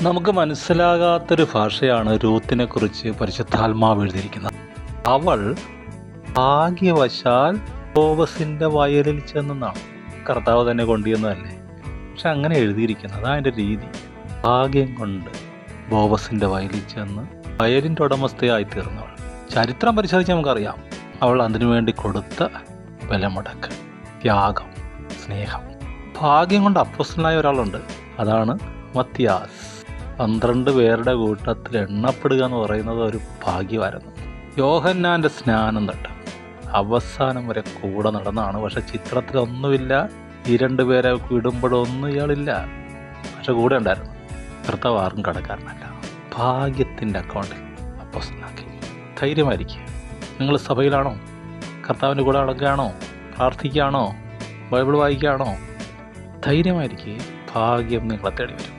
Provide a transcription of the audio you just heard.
നമുക്ക് മനസ്സിലാകാത്തൊരു ഭാഷയാണ് രൂത്തിനെ കുറിച്ച് പരിശുദ്ധാത്മാവ് എഴുതിയിരിക്കുന്നത്. അവൾ ഭാഗ്യവശാൽ ബോവസിന്റെ വയലിൽ ചെന്നാണ്. കർത്താവ് തന്നെ കൊണ്ടുവന്നതല്ലേ, പക്ഷെ അങ്ങനെ എഴുതിയിരിക്കുന്നത് അതിൻ്റെ രീതി. ഭാഗ്യം കൊണ്ട് ബോവസിന്റെ വയലിൽ ചെന്ന് വയലിൻ്റെ ഉടമസ്ഥയായി തീർന്നവൾ. ചരിത്രം പരിശോധിച്ച് നമുക്കറിയാം, അവൾ അതിനുവേണ്ടി കൊടുത്ത ബലമുടക്ക്, ത്യാഗം, സ്നേഹം. ഭാഗ്യം കൊണ്ട് അപ്പോസ്തലനായ ഒരാളുണ്ട്, അതാണ് മത്തിയാസ്. 12 പേരുടെ കൂട്ടത്തിൽ എണ്ണപ്പെടുക എന്ന് പറയുന്നത് ഒരു ഭാഗ്യമായിരുന്നു. യോഹന്നാൻ്റെ സ്നാനം തൊട്ട് അവസാനം വരെ കൂടെ നടന്നാണ്. പക്ഷെ ചിത്രത്തിലൊന്നുമില്ല, ഈ 2 പേരെ വിടുമ്പോഴൊന്നും ഇയാളില്ല, പക്ഷെ കൂടെ ഉണ്ടായിരുന്നു. കർത്താവ് ആർക്കും കടക്കാരനല്ല. ഭാഗ്യത്തിൻ്റെ അക്കൗണ്ടിൽ അപ്പോസ്തലനാക്കി. ധൈര്യമായിരിക്കുക. നിങ്ങൾ സഭയിലാണോ? കർത്താവിൻ്റെ കൂടെ നടക്കുകയാണോ? പ്രാർത്ഥിക്കുകയാണോ? ബൈബിൾ വായിക്കുകയാണോ? ധൈര്യമായിരിക്കുക. ഭാഗ്യം നിങ്ങളെ തേടി വരും.